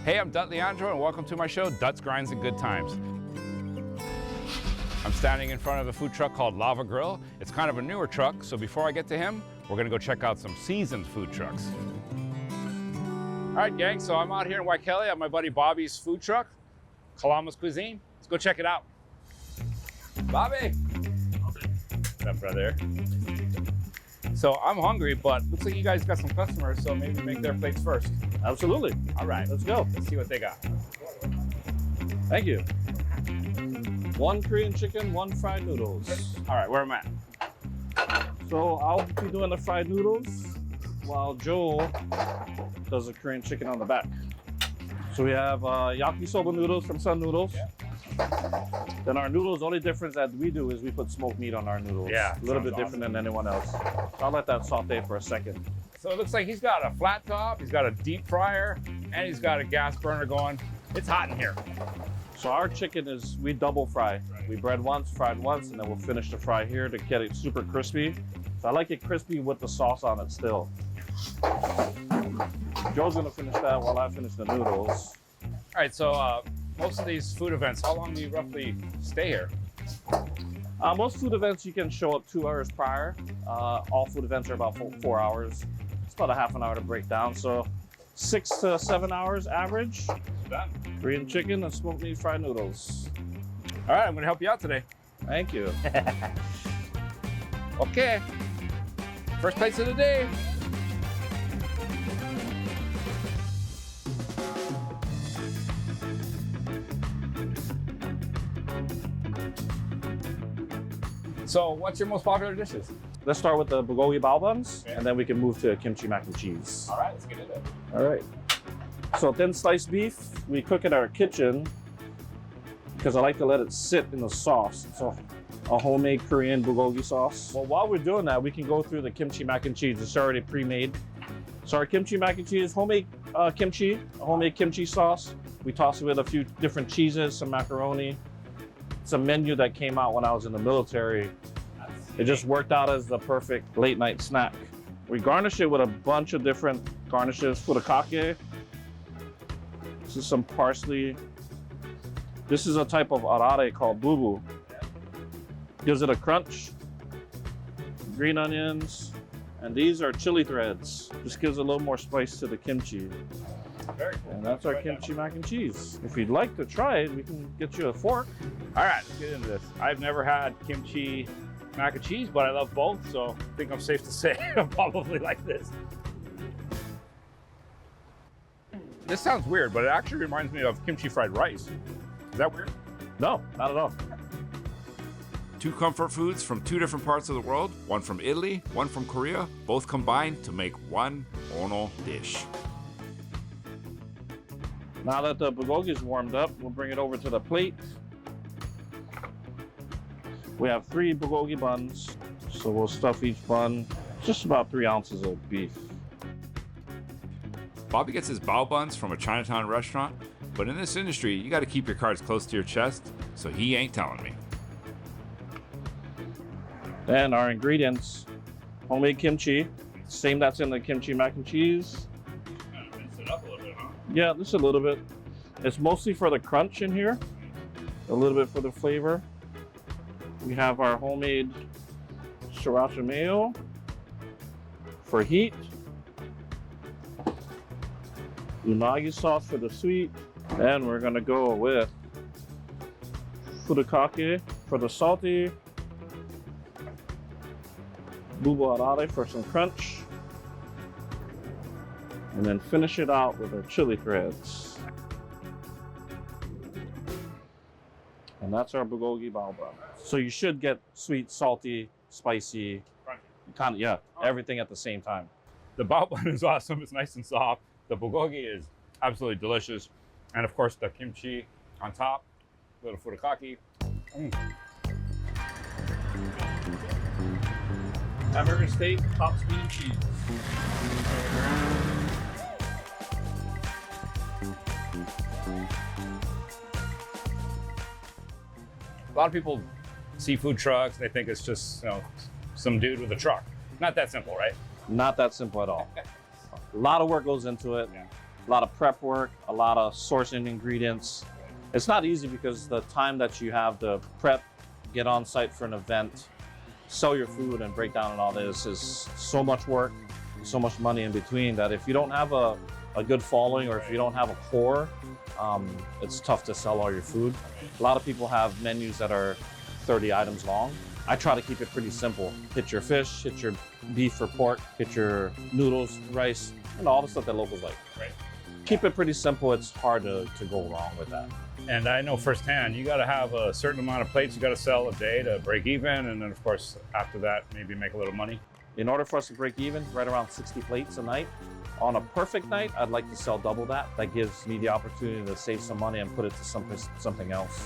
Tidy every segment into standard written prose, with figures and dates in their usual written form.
Hey, I'm Dg&Gt and welcome to my show, Dutz Grinds and Good Times. I'm standing in front of a food truck called Lava Grill. It's kind of a newer truck, so before I get to him, we're gonna go check out some seasoned food trucks. All right, gang, so I'm out here in Waikele at my buddy Bobby's food truck, Kalama's Cuisine. Let's go check it out. Bobby! What's up, brother? So I'm hungry, but looks like you guys got some customers, so maybe make their plates first. Absolutely. All right, Let's go. let's see what they got. Thank you. 1 Korean chicken, 1 fried noodles. All right, where am I at? So I'll be doing the fried noodles while Joel does the Korean chicken on the back. So we have yakisoba noodles from Sun Noodles. Yeah. Then our noodles, the only difference that we do is we put smoked meat on our noodles. Yeah, a little bit sounds different than anyone else. So I'll let that saute for a second. So it looks like he's got a flat top, he's got a deep fryer, and he's got a gas burner going. It's hot in here. So our chicken is, we double fry. We bread once, fried once, and then we'll finish the fry here to get it super crispy. So I like it crispy with the sauce on it still. Joe's gonna finish that while I finish the noodles. All right, so most of these food events, how long do you roughly stay here? Most food events you can show up 2 hours prior. All food events are about 4 hours. It's about a half an hour to break down. So 6 to 7 hours average. Done. Korean chicken and smoked meat fried noodles. All right, I'm gonna help you out today. Thank you. Okay, first plates of the day. So what's your most popular dishes? Let's start with the bulgogi bao buns, and then we can move to kimchi mac and cheese. All right, let's get into it. All right. So thin sliced beef, we cook in our kitchen because I like to let it sit in the sauce. So a homemade Korean bulgogi sauce. Well, while we're doing that, we can go through the kimchi mac and cheese. It's already pre-made. So our kimchi mac and cheese, homemade kimchi, a homemade kimchi sauce. We toss it with a few different cheeses, some macaroni. It's a menu that came out when I was in the military. It just worked out as the perfect late night snack. We garnish it with a bunch of different garnishes. Furikake. This is some parsley. This is a type of arare called bubu. Gives it a crunch. Green onions. And these are chili threads. Just gives a little more spice to the kimchi. Very cool. And that's our kimchi mac and cheese. If you'd like to try it, we can get you a fork. All right, let's get into this. I've never had kimchi mac and cheese, but I love both, so I think I'm safe to say I'm probably like this. This sounds weird, but it actually reminds me of kimchi fried rice. Is that weird? No, not at all. Two comfort foods from two different parts of the world, one from Italy, one from Korea, both combined to make one ono dish. Now that the bulgogi is warmed up, we'll bring it over to the plate. We have 3 bulgogi buns, so we'll stuff each bun just about 3 ounces of beef. Bobby gets his bao buns from a Chinatown restaurant, but in this industry, you got to keep your cards close to your chest, so he ain't telling me. And our ingredients, homemade kimchi, same that's in the kimchi mac and cheese. Kind of mince it up a little bit, huh? Yeah, just a little bit. It's mostly for the crunch in here, a little bit for the flavor. We have our homemade sriracha mayo for heat. Unagi sauce for the sweet. And we're gonna go with furikake for the salty. Bubu arare for some crunch. And then finish it out with our chili threads. And that's our bulgogi bao bun. So you should get sweet, salty, spicy, kind of, yeah, everything at the same time. The bao bun is awesome. It's nice and soft. The bulgogi is absolutely delicious. And of course, the kimchi on top, little furikake. Hamburger steak, topped sweet and cheese. A lot of people see food trucks, they think it's just, some dude with a truck. Not that simple, right? Not that simple at all. A lot of work goes into it. Yeah. A lot of prep work, a lot of sourcing ingredients. It's not easy because the time that you have to prep, get on site for an event, sell your food and break down and all this is so much work, so much money in between that if you don't have a good following or if you don't have a core, it's tough to sell all your food. A lot of people have menus that are 30 items long. I try to keep it pretty simple. Hit your fish, hit your beef or pork, hit your noodles, rice, and all the stuff that locals like. Right. Keep it pretty simple. It's hard to go wrong with that. And I know firsthand, you got to have a certain amount of plates you got to sell a day to break even. And then, of course, after that, maybe make a little money. In order for us to break even, right around 60 plates a night. On a perfect night, I'd like to sell double that. That gives me the opportunity to save some money and put it to something else.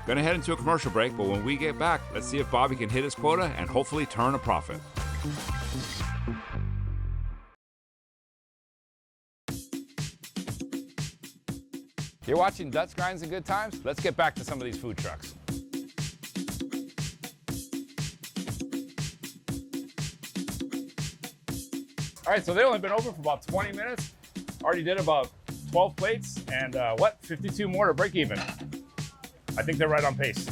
Gonna head into a commercial break, but when we get back, let's see if Bobby can hit his quota and hopefully turn a profit. You're watching Dutch Grinds and Good Times? Let's get back to some of these food trucks. All right, so they've only been open for about 20 minutes. Already did about 12 plates and 52 more to break even. I think they're right on pace.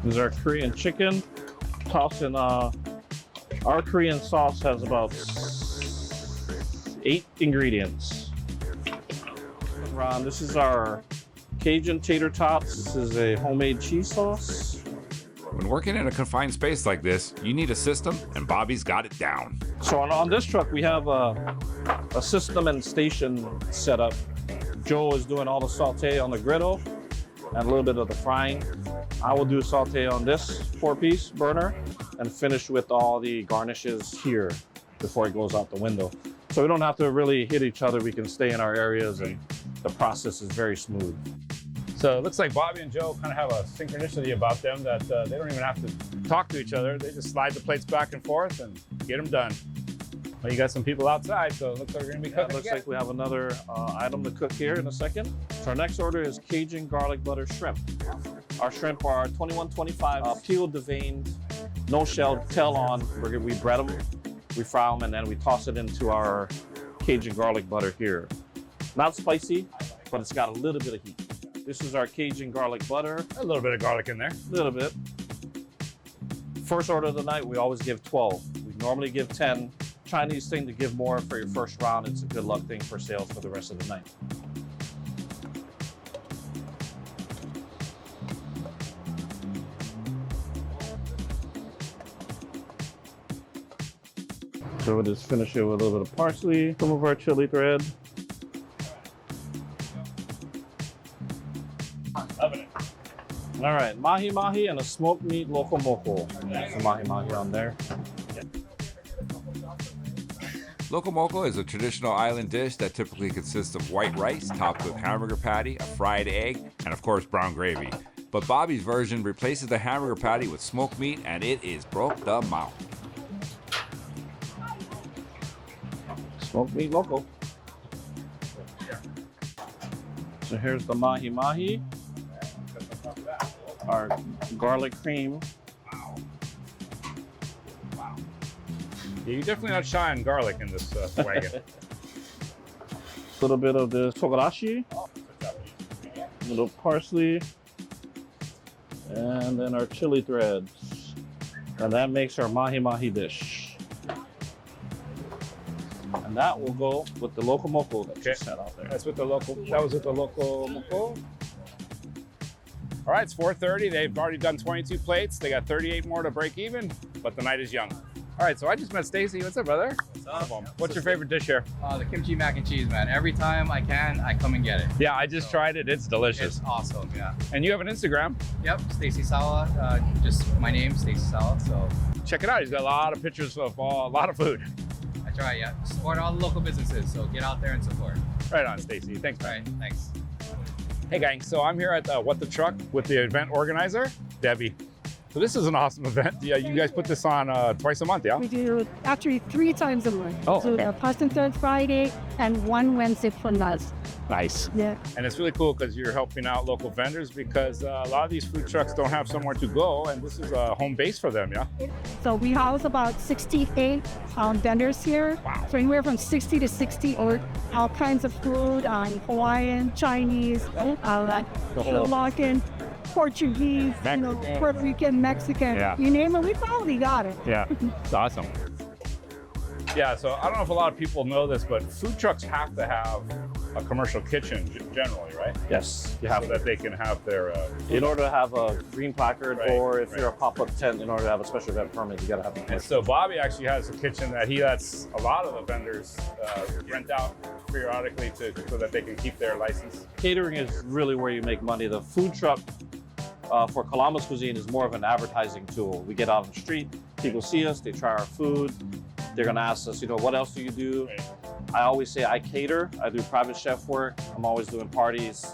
This is our Korean chicken. Tossed in, our Korean sauce has about 8 ingredients. This is our Cajun tater tots. This is a homemade cheese sauce. When working in a confined space like this, you need a system, and Bobby's got it down. So on this truck, we have a system and station set up. Joe is doing all the saute on the griddle and a little bit of the frying. I will do saute on this 4-piece burner and finish with all the garnishes here before it goes out the window. So we don't have to really hit each other. We can stay in our areas and the process is very smooth. So it looks like Bobby and Joe kind of have a synchronicity about them that they don't even have to talk to each other. They just slide the plates back and forth and get them done. Well, you got some people outside, so it looks like we're gonna be cooking. It looks like we have another item to cook here in a second. So our next order is Cajun garlic butter shrimp. Our shrimp are 21.25, peeled, deveined, no shell, tail on. We bread them, we fry them, and then we toss it into our Cajun garlic butter here. Not spicy, but it's got a little bit of heat. This is our Cajun garlic butter. A little bit of garlic in there. A little bit. First order of the night, we always give 12. We normally give 10. Chinese thing to give more for your first round. It's a good luck thing for sales for the rest of the night. So we'll just finish it with a little bit of parsley, some of our chili thread. Loving it. All right, mahi-mahi and a smoked meat loco moco. Some mahi-mahi on there. Loco moco is a traditional island dish that typically consists of white rice topped with hamburger patty, a fried egg, and of course brown gravy. But Bobby's version replaces the hamburger patty with smoked meat and it is broke the mouth. Smoked meat loco. So here's the mahi-mahi. Our garlic cream. Yeah, you're definitely not shy on garlic in this wagon. A little bit of the togarashi, a little parsley, and then our chili threads. And that makes our mahi-mahi dish. And that will go with the loco moco that you set out there. That's with the local, that was with the loco moco. All right, it's 4:30. They've already done 22 plates. They got 38 more to break even, but the night is young. All right, so I just met Stacy. What's up, brother? What's up? What's your favorite dish here? The kimchi mac and cheese, man. Every time I can, I come and get it. Yeah, I just tried it. It's delicious. It's awesome, yeah. And you have an Instagram. Yep, Stacy Sawa. Just my name, Stacy Sawa. So check it out. He's got a lot of pictures of a lot of food. I try, yeah. Support all the local businesses. So get out there and support. Right on, Stacy. Thanks, All man. right, thanks. Hey, gang. So I'm here at What the Truck with the event organizer, Debbie. So this is an awesome event. Yeah, you guys put this on twice a month, yeah? We do actually 3 times a month. Oh. So first and third Friday and one Wednesday for us. Nice. Yeah. And it's really cool because you're helping out local vendors because a lot of these food trucks don't have somewhere to go, and this is a home base for them, yeah? So we house about 68 vendors here. Wow. So anywhere from 60 to 60 or all kinds of food, Hawaiian, Chinese, Sri Lankan, Portuguese, Puerto Rican, Mexican, Yeah. you name it, we probably got it. Yeah, it's awesome. Yeah, so I don't know if a lot of people know this, but food trucks have to have a commercial kitchen generally, right? Yes, you So have that they can have their... in order to have a green placard, Right, or if right. you're a pop-up tent, in order to have a special event permit, you gotta have And so Bobby actually has a kitchen that he lets a lot of the vendors rent out periodically so that they can keep their license. Catering is really where you make money. The food truck for Columbus Cuisine is more of an advertising tool. We get out on the street, people see us, they try our food. They're gonna ask us, what else do you do? Right. I always say I cater. I do private chef work. I'm always doing parties,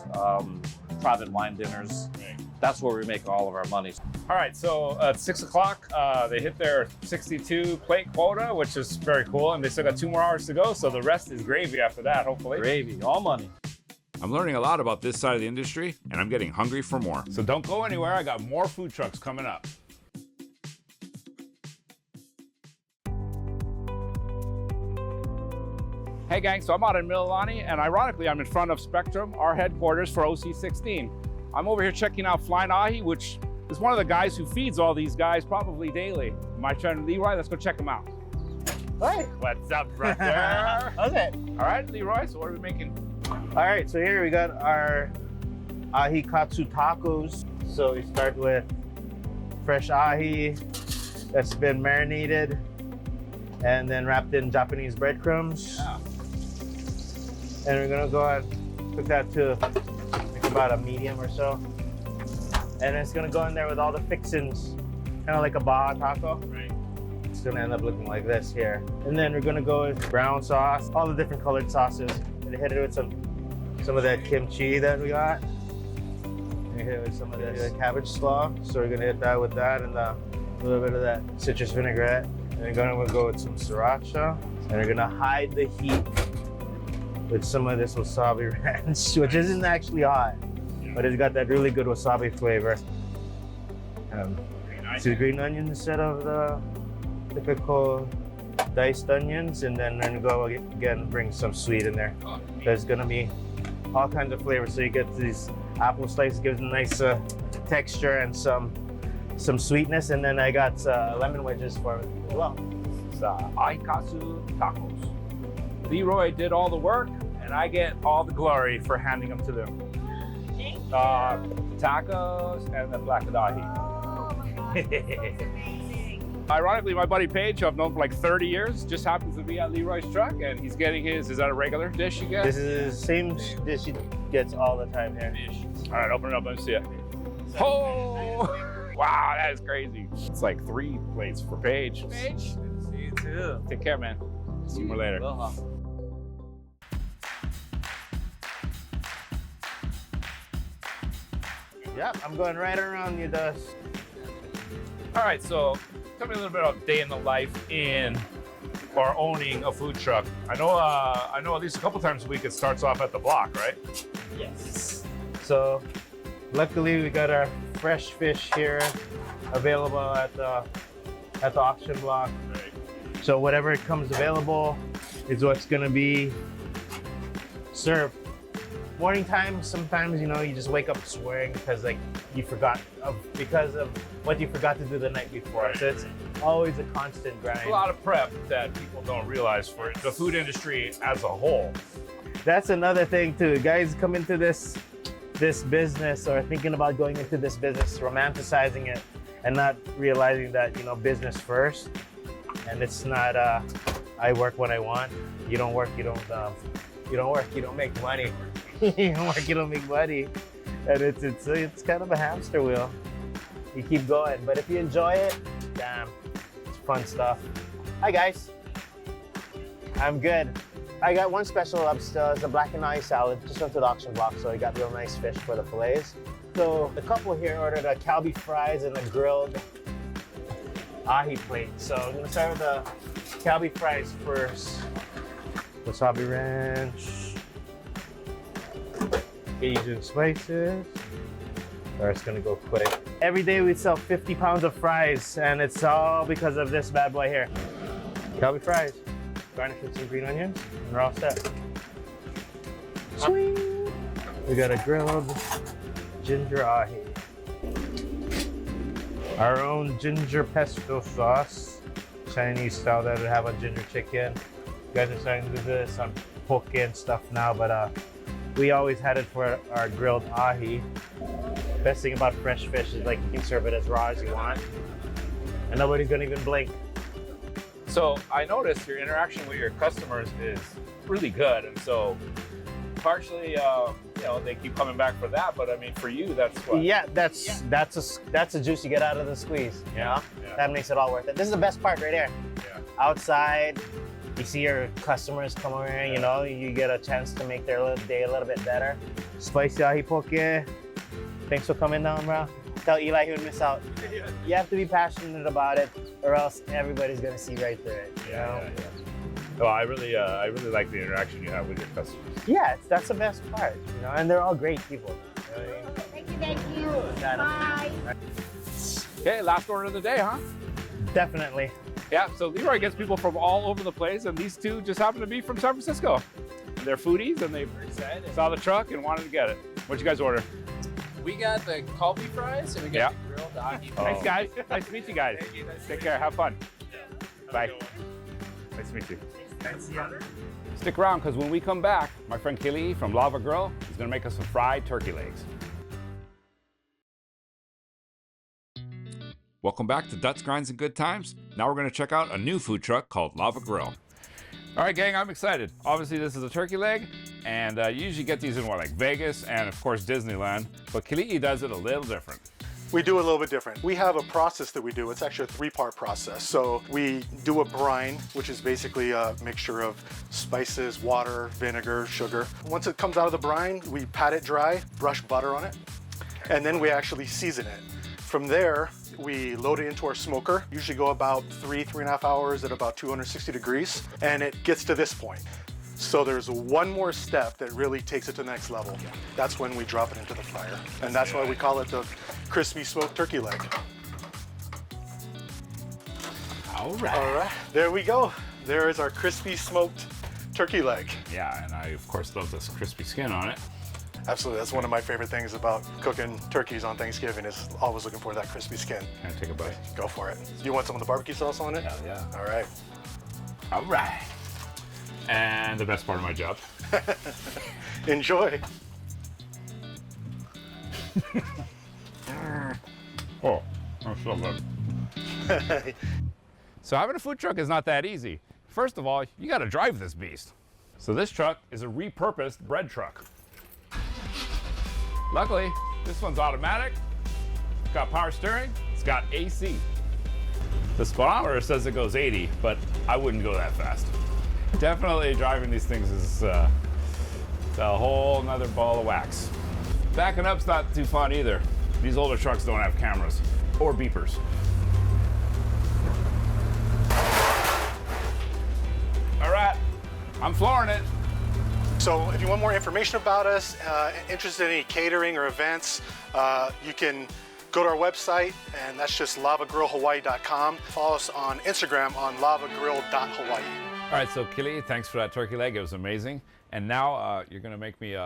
private wine dinners. Right. That's where we make all of our money. All right, so at 6 o'clock, they hit their 62 plate quota, which is very cool, and they still got 2 more hours to go, so the rest is gravy after that, hopefully. Gravy, all money. I'm learning a lot about this side of the industry, and I'm getting hungry for more. So don't go anywhere, I got more food trucks coming up. Hey gang, so I'm out in Mililani, and ironically, I'm in front of Spectrum, our headquarters for OC16. I'm over here checking out Flying Ahi, which is one of the guys who feeds all these guys probably daily. My friend Leroy, let's go check him out. Hey, What's up, brother? how's it? All right, Leroy, so what are we making? All right, so here we got our ahi katsu tacos. So we start with fresh ahi that's been marinated and then wrapped in Japanese breadcrumbs. Yeah. And we're gonna go ahead and cook that to like about a medium or so. And it's gonna go in there with all the fixings, kind of like a Baja taco. Right. It's gonna end up looking like this here. And then we're gonna go with brown sauce, all the different colored sauces. And hit it with some of that kimchi that we got. And hit it with some of the cabbage slaw. So we're gonna hit that with that and a little bit of that citrus vinaigrette. And we're gonna go with some sriracha. And we're gonna hide the heat with some of this wasabi ranch, which isn't actually hot, but it's got that really good wasabi flavor. Two green onions instead of the typical diced onions, and then we're gonna go again bring some sweet in there. There's gonna be all kinds of flavors, so you get these apple slices, gives a nice texture and some sweetness, and then I got lemon wedges for it as well. It's Aikatsu tacos. Leroy did all the work, and I get all the glory for handing them to them. Tacos and the black dahi. Ironically, my buddy Paige, who I've known for like 30 years, just happens to be at Leroy's truck, and he's getting his, is that a regular dish you get? This is the same dish he gets all the time here. All right, open it up, let me see it. Oh! Wow, that is crazy. It's like 3 plates for Paige. Paige, See you too. take care, man. See you more later. Aloha. Yep, I'm going right around you, Dust. All right, so tell me a little bit about day in the life in or owning a food truck. I know at least a couple times a week it starts off at the block, right? Yes. So, luckily we got our fresh fish here available at the auction block. Right. So whatever comes available is what's gonna be served. Morning time, sometimes you just wake up swearing because because of what you forgot to do the night before. Right. So it's always a constant grind. A lot of prep that people don't realize for the food industry as a whole. That's another thing too. Guys come into this business or thinking about going into this business, romanticizing it and not realizing that, business first. And it's not I work when I want. You don't work, you don't make money. You don't work, you don't make money. And it's kind of a hamster wheel. You keep going, but if you enjoy it, damn, it's fun stuff. Hi guys. I'm good. I got one special up still. It's a black and ice salad. Just went to the auction block, so I got real nice fish for the fillets. So the couple here ordered a Calbee fries and a grilled ahi plate. So I'm gonna start with the Calbee fries first. Wasabi ranch, Asian spices. Or it's gonna go quick. Every day we sell 50 pounds of fries, and it's all because of this bad boy here. Calbee fries. Garnish with some green onions, and we're all set. Sweet. We got a grilled ginger ahi. Our own ginger pesto sauce, Chinese style that would have a ginger chicken. You guys are starting to do this on poke and stuff now, but we always had it for our grilled ahi. Best thing about fresh fish is like you can serve it as raw as you want, and nobody's gonna even blink. So I noticed your interaction with your customers is really good, and so partially, you know, they keep coming back for that. But I mean, for you, that's what. Yeah, that's a juice you get out of the squeeze. You know, that makes it all worth it. This is the best part right here. Yeah. Outside, you see your customers come over here. You know, you get a chance to make their little day a little bit better. Spicy ahi poke. Thanks for coming down, bro. Tell Eli he would miss out. You have to be passionate about it, or else everybody's gonna see right through it. You know? Well, I really like the interaction you have with your customers. Yeah, that's the best part. You know, and they're all great people. You know what Thank you. Bye. Okay, last order of the day, huh? I mean? Definitely. Yeah. So Leroy gets people from all over the place, and these two just happen to be from San Francisco. And they're foodies, and they saw the truck and wanted to get it. What'd you guys order? We got the Calbee fries and we got the grilled ahi. Thanks, guys. Nice to meet you guys. Thank you. Nice to Take meet care. Have fun. Bye. Nice to meet you. Stick around, because when we come back, my friend Kili from Lava Grill is going to make us some fried turkey legs. Welcome back to Dutz Grinds and Good Times. Now we're going to check out a new food truck called Lava Grill. All right, gang, I'm excited. Obviously, this is a turkey leg, and you usually get these in like Vegas and, of course, Disneyland. But Kili does it a little different. We do it a little bit different. We have a process that we do. It's actually a three-part process. So we do a brine, which is basically a mixture of spices, water, vinegar, sugar. Once it comes out of the brine, we pat it dry, brush butter on it, and then we actually season it. From there, we load it into our smoker, usually go about 3.5 hours at about 260 degrees, and it gets to this point. So there's one more step that really takes it to the next level. That's when we drop it into the fryer. And that's why we call it the crispy smoked turkey leg. All right. All right, there we go. There is our crispy smoked turkey leg. Yeah, and I, of course, love this crispy skin on it. Absolutely, that's one of my favorite things about cooking turkeys on Thanksgiving is always looking for that crispy skin. Can I take a bite? Go for it. You want some of the barbecue sauce on it? Hell yeah. All right. All right. And the best part of my job. Enjoy. Oh, that's so good. So having a food truck is not that easy. First of all, you got to drive this beast. So this truck is a repurposed bread truck. Luckily, this one's automatic. It's got power steering. It's got AC. The speedometer says it goes 80, but I wouldn't go that fast. Definitely driving these things is it's a whole nother ball of wax. Backing up's not too fun either. These older trucks don't have cameras or beepers. All right, I'm flooring it. So if you want more information about us, interested in any catering or events, you can go to our website, and that's just lavagrillhawaii.com. Follow us on Instagram on lavagrill.hawaii. All right, so Kili, thanks for that turkey leg. It was amazing. And now you're gonna make me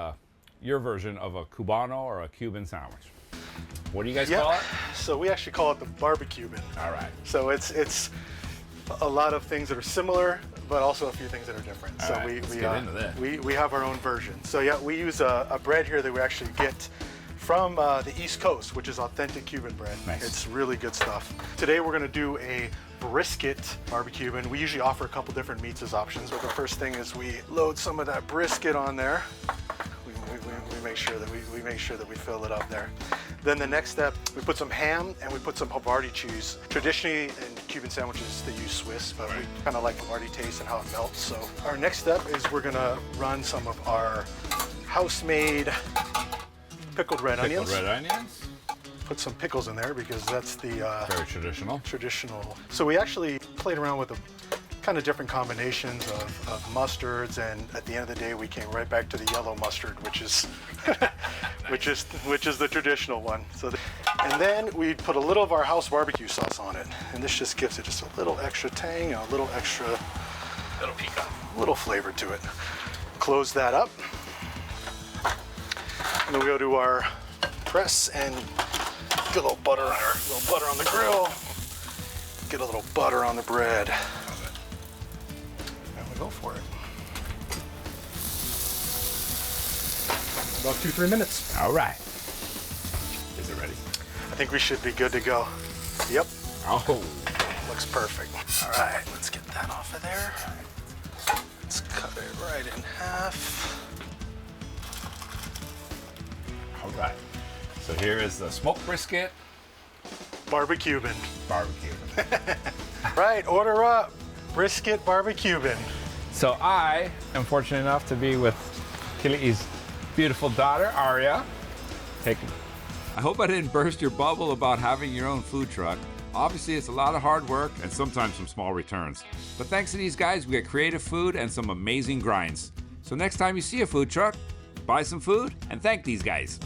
your version of a Cubano or a Cuban sandwich. What do you guys call it? So we actually call it the barbecue bin. All right. So it's a lot of things that are similar, but also a few things that are different. All So right, let's get into that. we have our own version. So yeah, we use a bread here that we actually get from the East Coast, which is authentic Cuban bread. Nice. It's really good stuff. Today we're gonna do a brisket barbecue, and we usually offer a couple different meats as options. But the first thing is we load some of that brisket on there. We make sure that we fill it up there. Then the next step, we put some ham and we put some Havarti cheese. Traditionally in Cuban sandwiches, they use Swiss, but we kind of like Havarti taste and how it melts. So our next step is we're gonna run some of our house-made pickled red onions. Pickled red onions. put some pickles in there because that's the Very traditional. traditional. So we actually played around with a kind of different combinations of mustards, and at the end of the day, we came right back to the yellow mustard, which is which is the traditional one. So, and then we put a little of our house barbecue sauce on it, and this just gives it just a little extra tang and a little extra, little flavor to it. Close that up, and then we go to our press and get a little butter on the grill. Get a little butter on the bread. And we go for it. About 2-3 minutes. All right. Is it ready? I think we should be good to go. Yep, Oh. looks perfect. All right, let's get that off of there. Let's cut it right in half. All right. So here is the smoked brisket Barbecue-bin. barbecue. Right, order up. Brisket barbecue-bin. So I am fortunate enough to be with Kili'i's beautiful daughter, Aria. I hope I didn't burst your bubble about having your own food truck. Obviously, it's a lot of hard work and sometimes some small returns. But thanks to these guys, we get creative food and some amazing grinds. So next time you see a food truck, buy some food and thank these guys.